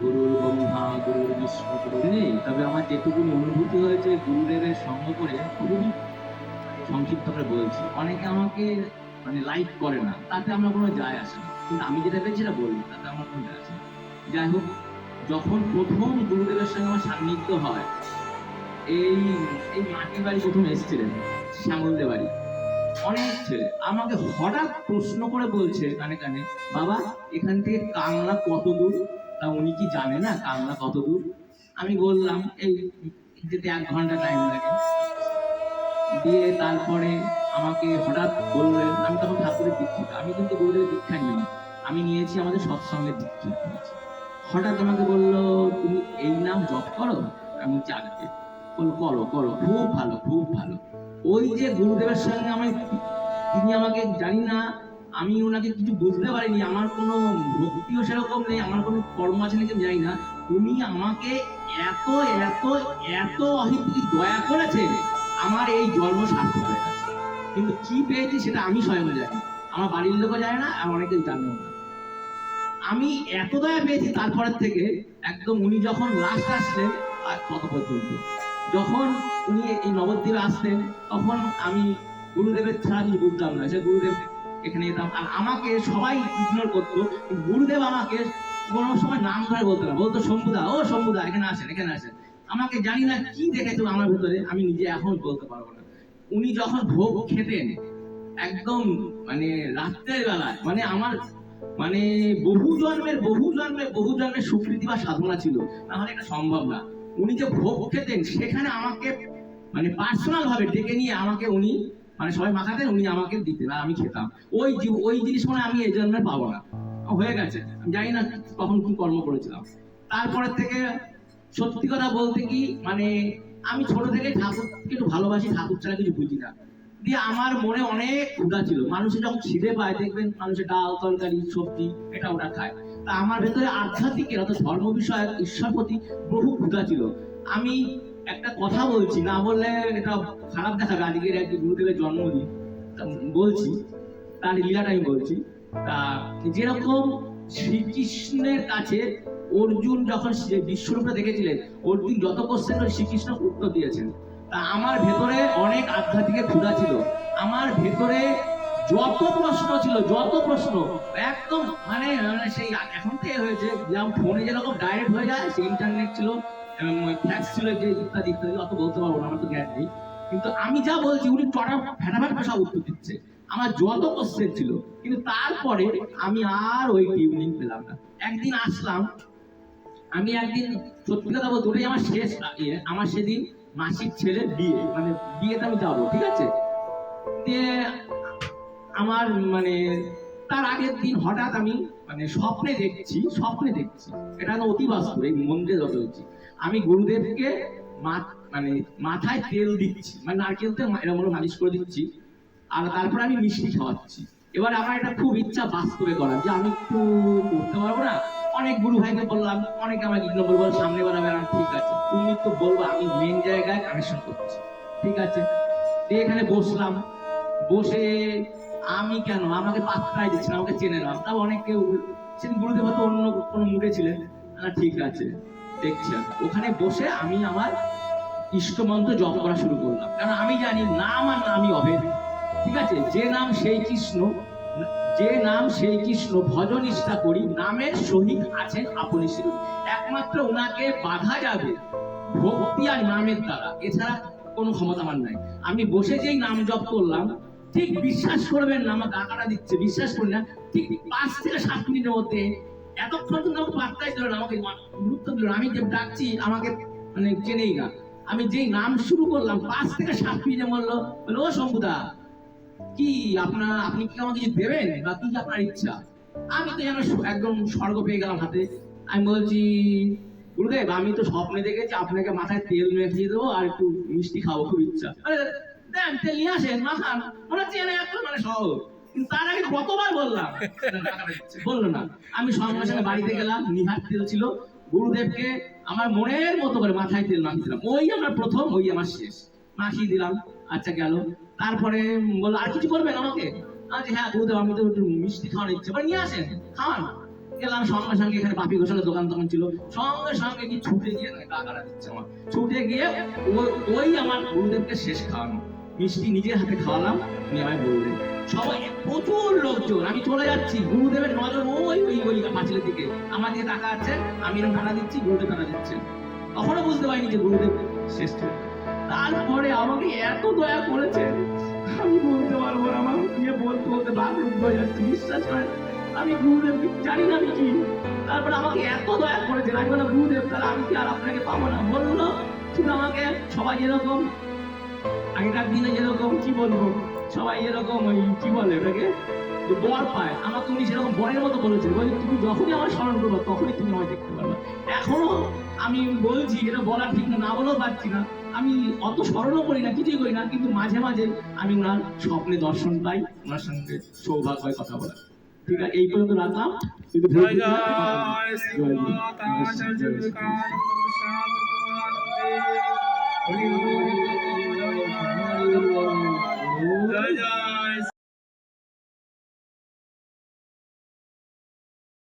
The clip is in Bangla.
গুরুর ব্রহ্মা গুরুর বিষ্ণু গুরু নেই, তবে আমার যেটুকুনি অনুভূতি হয়েছে গুরুদেবের সঙ্গ করে খুবই সংক্ষিপ্ত করে বলছি। অনেকে আমাকে মানে লাইক করে না, তাতে আমার কোনো যায় আসে না, কিন্তু আমি যেটা পেয়েছি সেটা বলি, তাতে আমার কোনো যায় আসে না। যাই হোক, যখন প্রথম গুরুদেবের সঙ্গে আমার সান্নিধ্য হয়, এই এই মাটির বাড়ি প্রথম এসেছিলেন, শ্যামলদে বাড়ি। অনেক ছেলে আমাকে হঠাৎ প্রশ্ন করে বলছে কানে কানে, বাবা এখান থেকে কাংলা কত দূর? তা উনি কি জানে না কাংলা কত দূর? আমি বললাম এই যেতে 1 ঘন্টা টাইম লাগে। দিয়ে তারপরে আমাকে হঠাৎ বললেন, আমি তখন ঠাকুরের দীক্ষিত, আমি কিন্তু গুরুদেবের দীক্ষা নিইনি, আমি নিয়েছি আমাদের সৎসঙ্গের দীক্ষা নিয়েছি। হঠাৎ আমাকে বললো, তুমি এই নাম জপ করো? আমি চাকরি বল করো করো, খুব ভালো খুব ভালো। ওই যে গুরুদেবের সঙ্গে আমি, তিনি আমাকে জানি না, আমি ওনাকে কিছু বুঝতে পারিনি, আমার কোনো ভক্তিও সেরকম নেই, আমার কোনো কর্ম আছে নাকি জানি না, উনি আমাকে এত এত এত অহিত দয়া করেছে, আমার এই জন্ম সার্থক হয়ে গেছে। কিন্তু কি পেয়েছি সেটা আমি স্বয়ং জানি, আমার বাড়ির লোকও জানে না, আর অনেকে জানেও না। আমি এত দয়া পেয়েছি তারপরের থেকে, একদম উনি যখন লাস্ট আসলেন আর কত পর্যন্ত, যখন উনি এই নবদ্বীপে আসতেন, তখন আমি গুরুদেবের ছাড়া কিছু বুঝতাম না, সে গুরুদেব এখানে যেতাম, আর আমাকে সবাই ইগনোর করতো। গুরুদেব আমাকে কোনো সময় নাম ধরে বলতো না, বলতো শম্ভুদা, ও শম্ভুদা এখানে আসেন এখানে আসেন। আমাকে জানি না কি দেখেছিল আমার ভিতরে, আমি নিজে এখন বলতে পারবো না। উনি যখন ভোগ খেতেন একদম মানে রাত্রের বেলায়, মানে আমার মানে বহু জন্মের সুকৃতি বা সাধনা ছিল, নাহলে এটা সম্ভব না। উনি যে ভোগ খেতেন সেখানে আমাকে মানে পার্সোনাল ভাবে ডেকে নিয়ে আমাকে উনি মানে সবাই মাখাতেন, উনি আমাকে দিতেন আর আমি খেতাম। ওই জিনিস মানে আমি এই জন্মে পাবো না, হয়ে গেছে, আমি জানি না তখন কি কর্ম করেছিলাম। তারপরের থেকে সত্যি কথা বলতে কি মানে আমি ছোট থেকে ঠাকুরকে একটু ভালোবাসি, ঠাকুর ছাড়া কিছু বুঝি না। দিয়ে আমার মনে অনেক ক্ষুধা ছিল, মানুষের যখন খিদে পায় দেখবেন মানুষের ডাল তরকারি সবজি এটা ওটা খায়, তা আমার ভেতরে আধ্যাত্মিকের অত ধর্ম বিষয়ক ঈশ্বর প্রতি বহু ক্ষুধা ছিল। আমি একটা কথা বলছি, না বললে এটা খারাপ দেখাবে, আজকের এক গুরুদেবের জন্মদিন, বলছি তার লীলাটা আমি বলছি। তা যেরকম শ্রীকৃষ্ণের কাছে অর্জুন যখন বিশ্বরূপটা দেখেছিলেন, অর্জুন যত কোশ্চেন করে শ্রীকৃষ্ণ উত্তর দিয়েছেন, তা আমার ভেতরে অনেক আধ্যাত্মিকের ক্ষুধা ছিল। আমার ভেতরে যত প্রশ্ন ছিল, যত প্রশ্ন একদম মানে সেই এখন থেকে হয়েছে, যেমন ফোনে যেরকম ডাইরেক্ট হয়ে যায়, সেই ইন্টারনেট ছিল, ফ্ল্যাক্স ছিল, যে ইত্যাদি ইত্যাদি, অত বলতে পারবো না, আমার তো জ্ঞান নেই। কিন্তু আমি যা বলছি উনি চটা ফ্যাটাফ্যাট সব উত্তর দিচ্ছে, আমার যত কোশ্চেন ছিল। কিন্তু তারপরে আমি আর ওই টিউনিং পেলাম না। একদিন আসলাম, আমি একদিন সত্যি কথা বলতে, ওটাই আমার শেষ ইয়ে, আমার সেদিন মাসির ছেলে বিয়ে, মানে বিয়েতে আমি যাবো, ঠিক আছে। দিয়ে আমার মানে তার আগের দিন হঠাৎ আমি মানে স্বপ্নে দেখছি, এটা হলো অতি বাস্তব, এই মন্দিরে যত হচ্ছে, আমি গুরুদেবকে মানে মাথায় তেল দিচ্ছি, মানে নারকেল তেল এরকম মালিশ করে দিচ্ছি, আর তারপরে আমি মিষ্টি খাওয়াচ্ছি। এবার আমার এটা খুব ইচ্ছা বাস্তবে করার, যে আমি একটু করতে পারবো না। অনেক গুরু ভাইকে বললাম, অনেকে আমাকে ইগনোর বলবো, সামনে বাড়াবে না, ঠিক আছে তুমি তো বলবো, আমি মেন জায়গায় কানেকশন করছি, ঠিক আছে। দিয়ে এখানে বসলাম, বসে আমি কেন, আমাকে পাত্তাই দিচ্ছে না, আমাকে চেনে না, তাও অনেকে সেদিন গুরুদেব হয়তো অন্য কোনো মুডে ছিলেন, ঠিক আছে দেখছি। ওখানে বসে আমি আমার ইষ্টমন্ত্র জপ করা শুরু করলাম, কারণ আমি জানি নাম আর নামই অভেদ, ঠিক আছে। যে নাম সেই কৃষ্ণ, যে নাম সেই কৃষ্ণ, ভজন নিষ্ঠা করি, নামের সহিত আছেন আপনি শিরু, একমাত্র ওনাকে বাধা যাবে ভক্তি আর নামের দ্বারা, এছাড়া কোনো ক্ষমতা আমার নাই। আমি বসে যেই নাম জপ করলাম, ঠিক বিশ্বাস করবেন না, আমার ডাকাটা দিচ্ছে, বিশ্বাস করি না, ঠিক 5 থেকে 7 মিনিটের মধ্যে, এতক্ষণ তো আমাকে পাত্তাই দিল না, আমাকে গুরুত্ব দিল না, আমি যে ডাকছি আমাকে মানে চেনেই না। আমি যেই নাম শুরু করলাম 5 থেকে 7 মিনিটে বললো, ও শম্ভুদা কি আপনি কি আমাকে কিছু দেবেন, বা কি আপনার ইচ্ছা? আমি তো যেন একদম স্বর্গ পেয়ে গেলাম হাতে। আমি বলছি, গুরুদেব আমি তো স্বপ্নে দেখেছি আপনাকে মাথায় তেল মেখিয়ে দেবো আর একটু মিষ্টি খাবো, খুব ইচ্ছা। দেন তেল নিয়ে আসেন, মাখান, মনে হচ্ছে মানে সহজ। কিন্তু তার আগে কতবার বললাম, বললো না। আমি সঙ্গে সঙ্গে বাড়িতে গেলাম, নিহার তেল ছিল, গুরুদেবকে আমার মনের মতো করে মাথায় তেল মাখিয়ে দিলাম, ওই আমার প্রথম, ওই আমার শেষ, মাখিয়ে দিলাম। আচ্ছা গেল। তারপরে বললো আর কিছু করবেন আমাকে? হ্যাঁ গুরুদেব আমি তো একটু মিষ্টি খাওয়ানোর ইচ্ছে, নিয়ে আসেন খাওয়ান। গেলাম সঙ্গে সঙ্গে, এখানে বাপি ঘোষালের দোকান তখন ছিল, সঙ্গে সঙ্গে কি ছুটে গিয়ে টাকাটা দিচ্ছে আমার, ছুটে গিয়ে ওই আমার গুরুদেবকে শেষ খাওয়ানো, মিষ্টি নিজের হাতে খাওয়ালাম, উনি আমায় বললেন। সবাই প্রচুর লোকজন, আমি চলে যাচ্ছি, গুরুদেবের নজর ওই ওই ওই পাঁচিলের দিকে, আমার দিকে টাকা আছে, আমি এরকম টাকা দিচ্ছি, গুরুদেব টাকা দিচ্ছেন। তখনও বুঝতে পারিনি যে গুরুদেব শ্রেষ্ঠ। তারপরে আমাকে এত দয়া করেছে আমি বলতে পারবো না, আমার নিয়ে বলতে বলতে বাকরুদ্ধ হয়ে যাচ্ছে, বিশ্বাস করেন আমি গুরুদেব জানি না আমি কি। তারপরে আমাকে এত দয়া করেছেন, আমি বললাম গুরুদেব তাহলে আমি কি আর আপনাকে পাবো না? বললো শুধু আমাকে সবাই যেরকম আগেকার দিনে যেরকম কি বলবো, সবাই এরকম ওই কি বলে ওটাকে বর পায়, আমাকে উনি সেরকম বরের মতো বলেছেন, বলছি তুমি যখনই আমার স্মরণ করবো তখনই তুমি আমায় দেখতে পারবে। এখনো আমি বলছি, এটা বলা ঠিক না বলেও পারছি না, আমি অত স্মরণও করি না, কিছুই করি না, কিন্তু মাঝে মাঝে আমি ওনার স্বপ্নে দর্শন পাই, ওনার সঙ্গে সৌভাগ্য হয় কথা বলা। ঠিক আছে, এই পর্যন্ত রাখলাম। কিন্তু জয় জয় শ্রী মাতাচার্য বিবেকানন্দ গোস্বামী। জয় জয়।